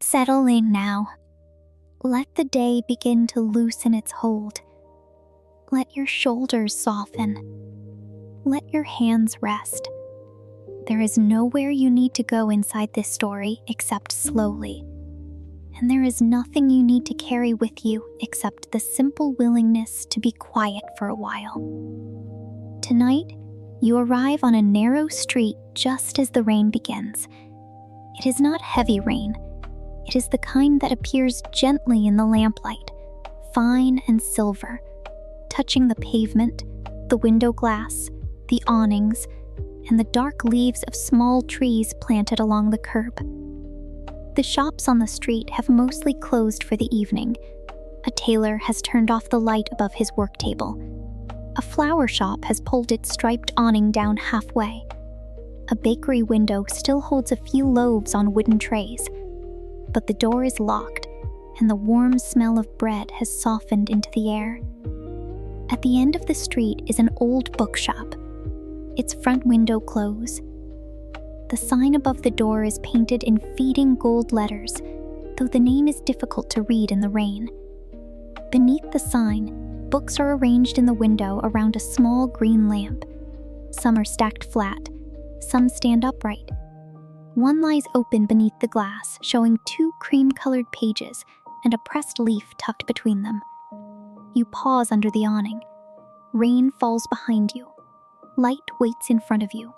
Settle in now. Let the day begin to loosen its hold. Let your shoulders soften. Let your hands rest. There is nowhere you need to go inside this story except slowly. And there is nothing you need to carry with you except the simple willingness to be quiet for a while. Tonight, you arrive on a narrow street just as the rain begins. It is not heavy rain. It is the kind that appears gently in the lamplight, fine and silver, touching the pavement, the window glass, the awnings, and the dark leaves of small trees planted along the curb. The shops on the street have mostly closed for the evening. A tailor has turned off the light above his work table. A flower shop has pulled its striped awning down halfway. A bakery window still holds a few loaves on wooden trays. But the door is locked, and the warm smell of bread has softened into the air. At the end of the street is an old bookshop, its front window closed. The sign above the door is painted in fading gold letters, though the name is difficult to read in the rain. Beneath the sign, books are arranged in the window around a small green lamp. Some are stacked flat, some stand upright. One lies open beneath the glass, showing 2 cream-colored pages and a pressed leaf tucked between them. You pause under the awning. Rain falls behind you. Light waits in front of you.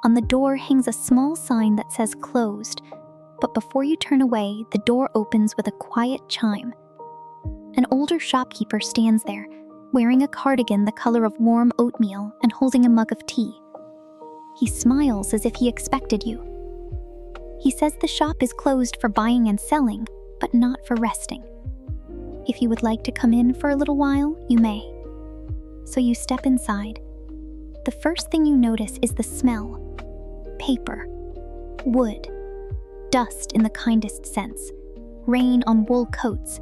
On the door hangs a small sign that says closed, but before you turn away, the door opens with a quiet chime. An older shopkeeper stands there, wearing a cardigan the color of warm oatmeal and holding a mug of tea. He smiles as if he expected you. He says the shop is closed for buying and selling, but not for resting. If you would like to come in for a little while, you may. So you step inside. The first thing you notice is the smell. Paper, wood, dust in the kindest sense, rain on wool coats,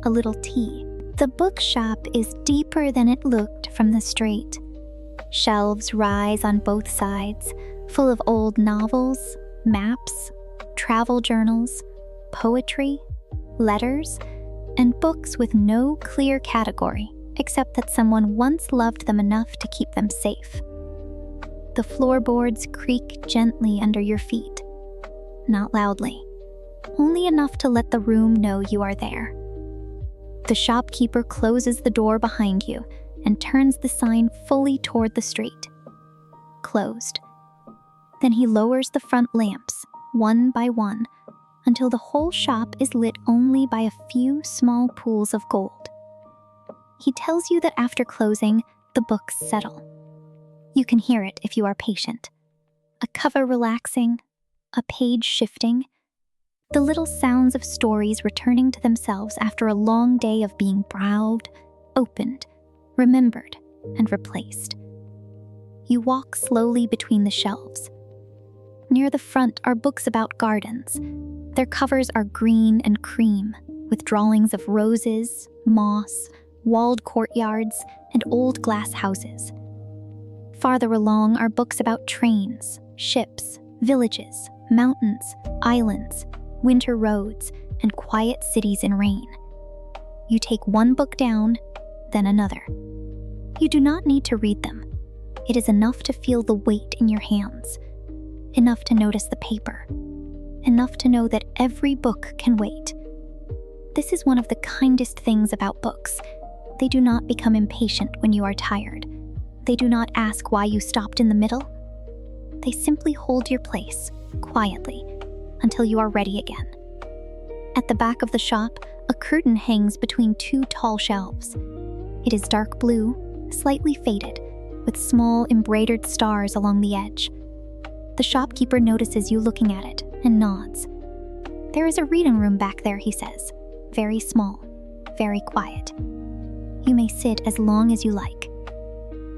a little tea. The bookshop is deeper than it looked from the street. Shelves rise on both sides, full of old novels, maps, travel journals, poetry, letters, and books with no clear category, except that someone once loved them enough to keep them safe. The floorboards creak gently under your feet, not loudly, only enough to let the room know you are there. The shopkeeper closes the door behind you and turns the sign fully toward the street. Closed. Then he lowers the front lamps, one by one, until the whole shop is lit only by a few small pools of gold. He tells you that after closing, the books settle. You can hear it if you are patient. A cover relaxing, a page shifting, the little sounds of stories returning to themselves after a long day of being browed, opened, remembered, and replaced. You walk slowly between the shelves. Near the front are books about gardens. Their covers are green and cream, with drawings of roses, moss, walled courtyards, and old glass houses. Farther along are books about trains, ships, villages, mountains, islands, winter roads, and quiet cities in rain. You take one book down, then another. You do not need to read them. It is enough to feel the weight in your hands, enough to notice the paper, enough to know that every book can wait. This is one of the kindest things about books. They do not become impatient when you are tired. They do not ask why you stopped in the middle. They simply hold your place, quietly, until you are ready again. At the back of the shop, a curtain hangs between 2 tall shelves. It is dark blue, slightly faded, with small embroidered stars along the edge. The shopkeeper notices you looking at it and nods. There is a reading room back there, he says. Very small, very quiet. You may sit as long as you like.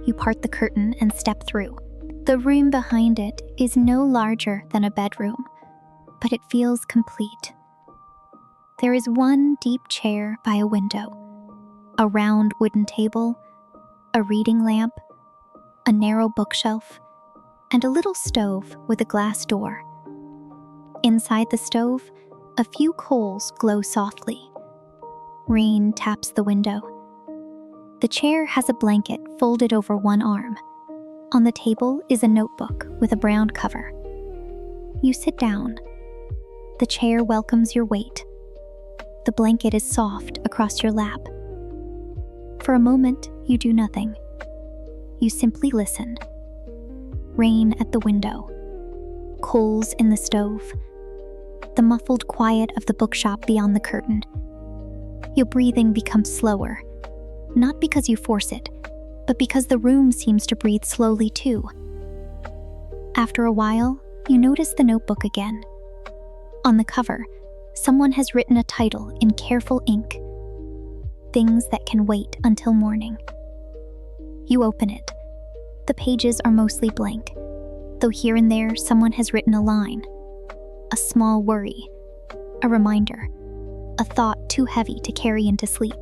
You part the curtain and step through. The room behind it is no larger than a bedroom, but it feels complete. There is one deep chair by a window, a round wooden table, a reading lamp, a narrow bookshelf, and a little stove with a glass door. Inside the stove, A few coals glow softly. Rain taps the window. The chair has a blanket folded over one arm. On the table is a notebook with a brown cover. You sit down. The chair welcomes your weight. The blanket is soft across your lap. For a moment, you do nothing. You simply listen. Rain at the window. Coals in the stove. The muffled quiet of the bookshop beyond the curtain. Your breathing becomes slower, not because you force it, but because the room seems to breathe slowly too. After a while, you notice the notebook again. On the cover, someone has written a title in careful ink. Things that can wait until morning. You open it. The pages are mostly blank, though here and there someone has written a line. A small worry. A reminder. A thought too heavy to carry into sleep.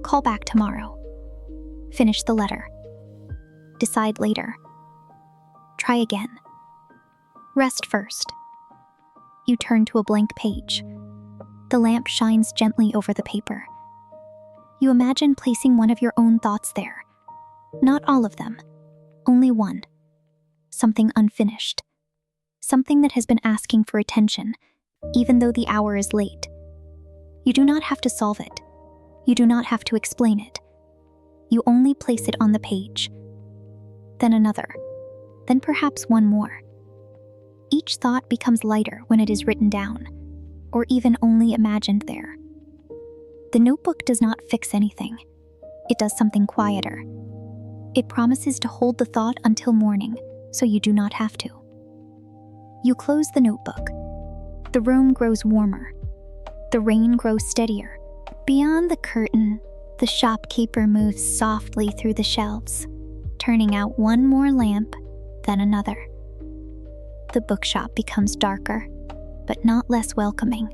Call back tomorrow. Finish the letter. Decide later. Try again. Rest first. You turn to a blank page. The lamp shines gently over the paper. You imagine placing one of your own thoughts there. Not all of them. Only one. Something unfinished. Something that has been asking for attention, even though the hour is late. You do not have to solve it. You do not have to explain it. You only place it on the page. Then another. Then perhaps one more. Each thought becomes lighter when it is written down, or even only imagined there. The notebook does not fix anything. It does something quieter. It promises to hold the thought until morning, so you do not have to. You close the notebook. The room grows warmer. The rain grows steadier. Beyond the curtain, the shopkeeper moves softly through the shelves, turning out one more lamp, then another. The bookshop becomes darker, but not less welcoming.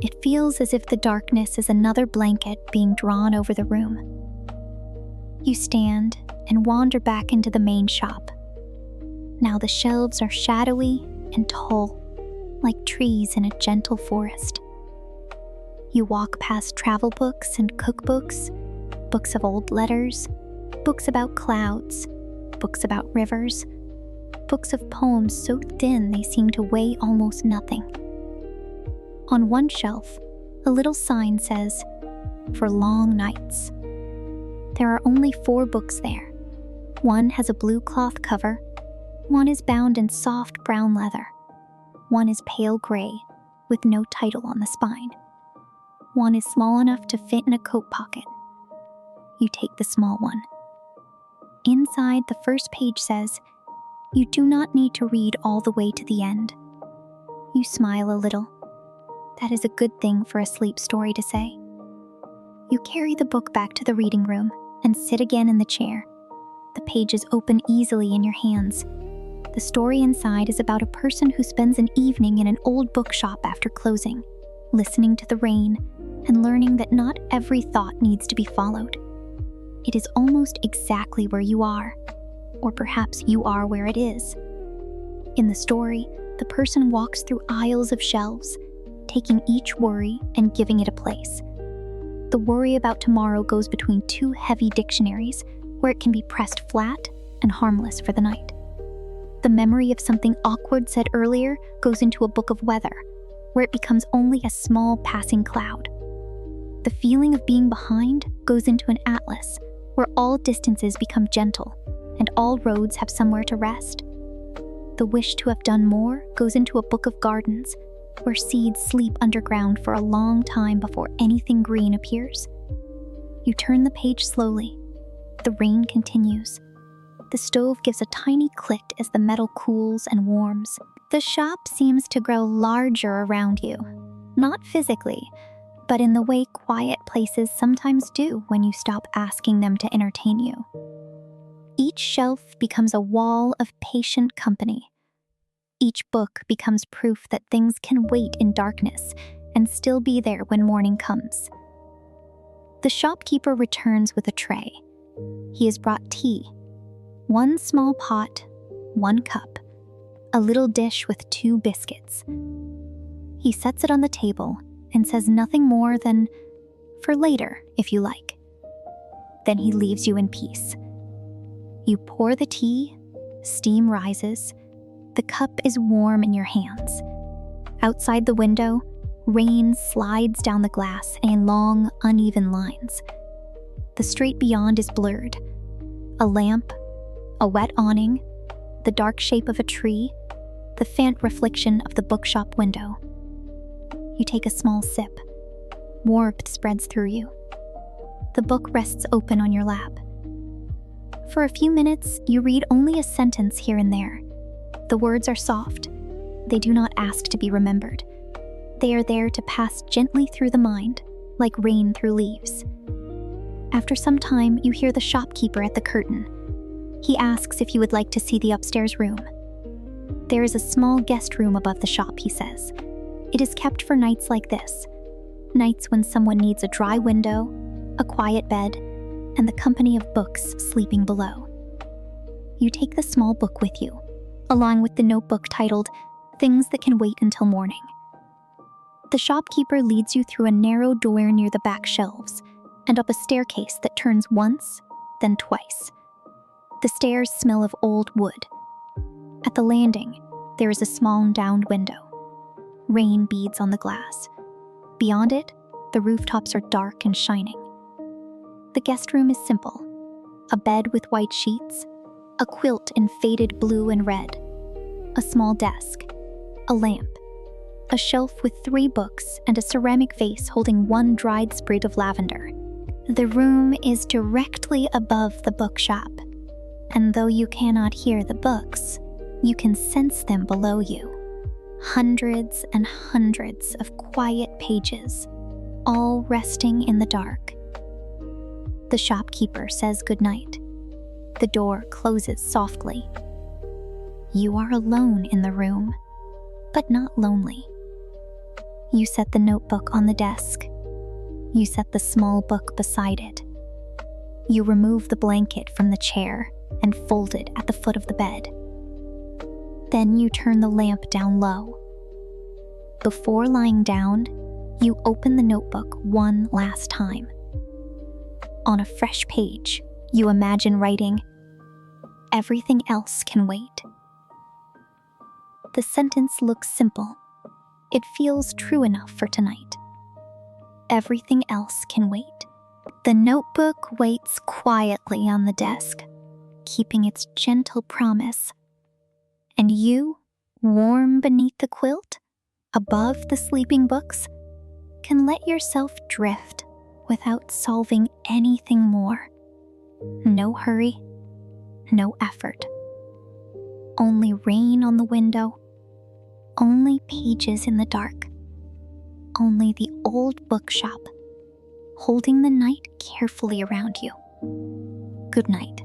It feels as if the darkness is another blanket being drawn over the room. You stand and wander back into the main shop. Now the shelves are shadowy and tall, like trees in a gentle forest. You walk past travel books and cookbooks, books of old letters, books about clouds, books about rivers, books of poems so thin they seem to weigh almost nothing. On one shelf, a little sign says, "For long nights." There are only 4 books there. One has a blue cloth cover. One is bound in soft brown leather. One is pale gray, with no title on the spine. One is small enough to fit in a coat pocket. You take the small one. Inside, the first page says, "You do not need to read all the way to the end." You smile a little. That is a good thing for a sleep story to say. You carry the book back to the reading room and sit again in the chair. The pages open easily in your hands. The story inside is about a person who spends an evening in an old bookshop after closing, listening to the rain and learning that not every thought needs to be followed. It is almost exactly where you are, or perhaps you are where it is. In the story, the person walks through aisles of shelves, taking each worry and giving it a place. The worry about tomorrow goes between 2 heavy dictionaries, where it can be pressed flat and harmless for the night. The memory of something awkward said earlier goes into a book of weather, where it becomes only a small passing cloud. The feeling of being behind goes into an atlas, where all distances become gentle and all roads have somewhere to rest. The wish to have done more goes into a book of gardens, where seeds sleep underground for a long time before anything green appears. You turn the page slowly. The rain continues. The stove gives a tiny click as the metal cools and warms. The shop seems to grow larger around you, not physically, but in the way quiet places sometimes do when you stop asking them to entertain you. Each shelf becomes a wall of patient company. Each book becomes proof that things can wait in darkness and still be there when morning comes. The shopkeeper returns with a tray. He has brought tea. 1 small pot, 1 cup, a little dish with 2 biscuits. He sets it on the table and says nothing more than, "For later, if you like." Then he leaves you in peace. You pour the tea, steam rises, the cup is warm in your hands. Outside the window, rain slides down the glass in long, uneven lines. The street beyond is blurred. A lamp, a wet awning, the dark shape of a tree, the faint reflection of the bookshop window. You take a small sip. Warmth spreads through you. The book rests open on your lap. For a few minutes, you read only a sentence here and there. The words are soft. They do not ask to be remembered. They are there to pass gently through the mind, like rain through leaves. After some time, you hear the shopkeeper at the curtain. He asks if you would like to see the upstairs room. There is a small guest room above the shop, he says. It is kept for nights like this. Nights when someone needs a dry window, a quiet bed, and the company of books sleeping below. You take the small book with you, along with the notebook titled "Things That Can Wait Until Morning." The shopkeeper leads you through a narrow door near the back shelves and up a staircase that turns once, then twice. The stairs smell of old wood. At the landing, there is a small downed window. Rain beads on the glass. Beyond it, the rooftops are dark and shining. The guest room is simple. A bed with white sheets, a quilt in faded blue and red, a small desk, a lamp, a shelf with 3 books and a ceramic vase holding 1 dried sprig of lavender. The room is directly above the bookshop, and though you cannot hear the books, you can sense them below you. Hundreds and hundreds of quiet pages, all resting in the dark. The shopkeeper says goodnight. The door closes softly. You are alone in the room, but not lonely. You set the notebook on the desk. You set the small book beside it. You remove the blanket from the chair and fold it at the foot of the bed. Then you turn the lamp down low. Before lying down, you open the notebook one last time. On a fresh page, you imagine writing, "Everything else can wait." The sentence looks simple. It feels true enough for tonight. Everything else can wait. The notebook waits quietly on the desk, keeping its gentle promise. And you, warm beneath the quilt, above the sleeping books, can let yourself drift without solving anything more. No hurry, no effort. Only rain on the window, only pages in the dark, only the old bookshop, holding the night carefully around you. Good night.